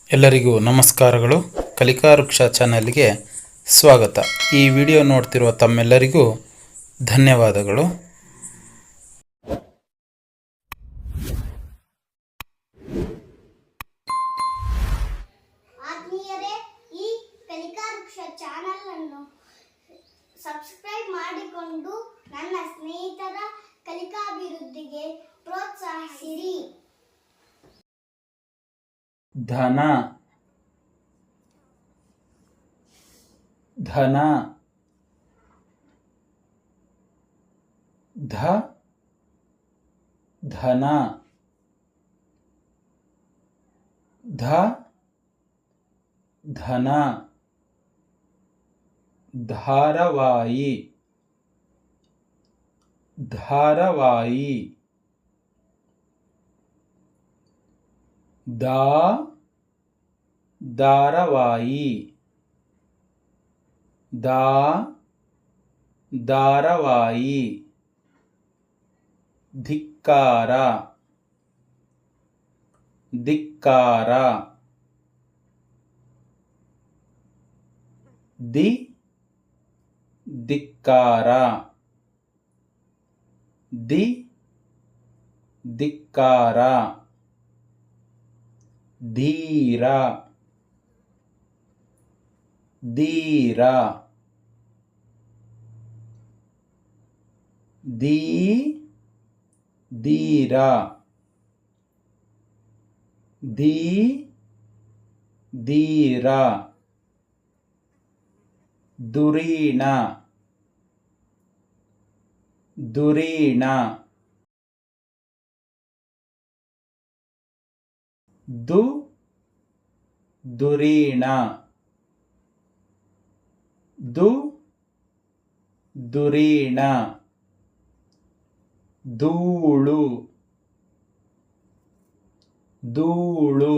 ಎಲ್ಲರಿಗೂ ನಮಸ್ಕಾರಗಳು. ಕಲಿಕಾ ವೃಕ್ಷ ಚಾನೆಲ್ಗೆ ಸ್ವಾಗತ. ಈ ವಿಡಿಯೋ ನೋಡ್ತಿರುವ ತಮ್ಮೆಲ್ಲರಿಗೂ ಧನ್ಯವಾದಗಳು. ಆತ್ಮೀಯರೇ, ಈ ಕಲಿಕಾ ವೃಕ್ಷ ಚಾನೆಲ್ ಅನ್ನು ಸಬ್ಸ್ಕ್ರೈಬ್ ಮಾಡಿಕೊಂಡು ನನ್ನ ಸ್ನೇಹಿತರ ಕಲಿಕಾಭಿವೃದ್ಧಿಗೆ ಪ್ರೋತ್ಸಾಹಿಸಿರಿ. ಧನ ಧನ ಧ ಧನ ಧ ಧನ ಧಾರಾವಾಯಿ ಧಾರಾವಾಯಿ ಧಾರಾವಾಯಿ ಧಾರಾವಾಯಿ ಧಿಕ್ಕಾರ ಧಿಕ್ಕಾರ ಧಿಕ್ಕಾರ ಧಿಕ್ಕಾರ ಧೀರ ಧೀರ ಧೀರ ಧೀರ ಧುರೀಣ ಧುರೀಣ ಧುರೀಣ ಧುರೀಣ ಧೂಳು ಧೂಳು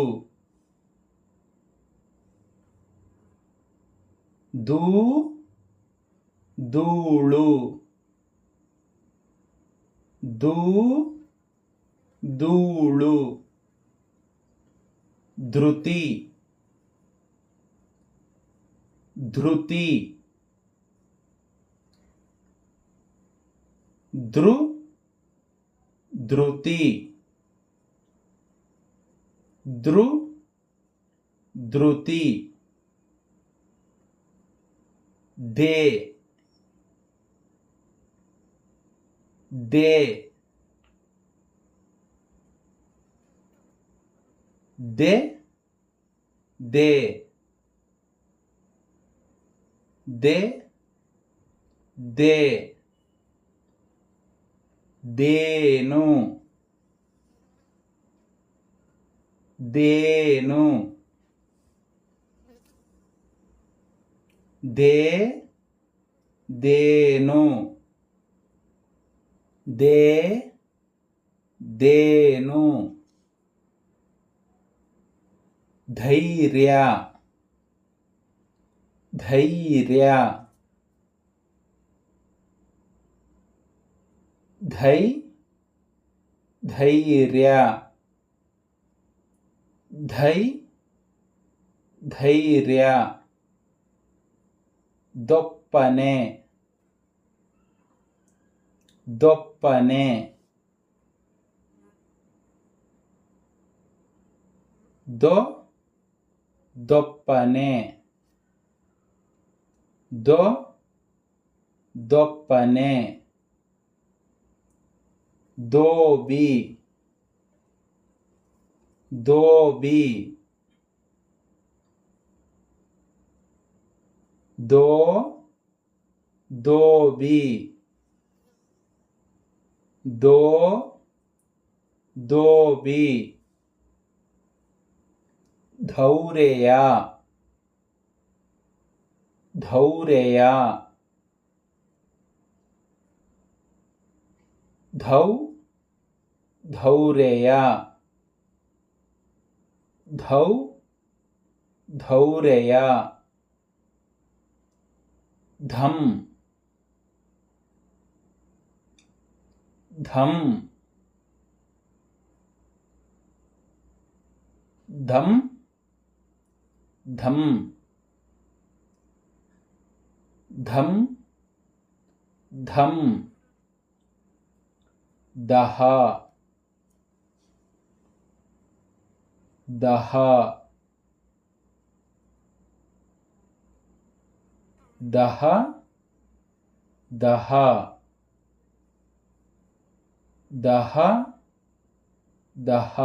ಧೂಳು ಧೂಳು ಧೃತಿ ಧೃತಿ ಧೃತಿ ಧೃತಿ ದೇ ದೇ ದೇ ದೇ ದೇ ದೇ ದೇನು ದೇನು ದೇನು ದೇನು ಧೈರ್ಯ ಧೈರ್ಯ ಧೈರ್ಯ ಧೈರ್ಯ ದೊಪ್ಪನೆ ದೊಪ್ಪನೆ ದೊಪ್ಪನೆ ದೊಪ್ಪನೆ ದೋಬಿ ದೋಬಿ ದೋಬಿ ದೋಬಿ ಧೌರೇಯ ಧೌರೇಯ ಧೌರೇಯ ಧೌರೇಯ ಧಂ ಧಂ ಧಂ ధం ధం ధం దహ దహ దహ దహ దహ దహ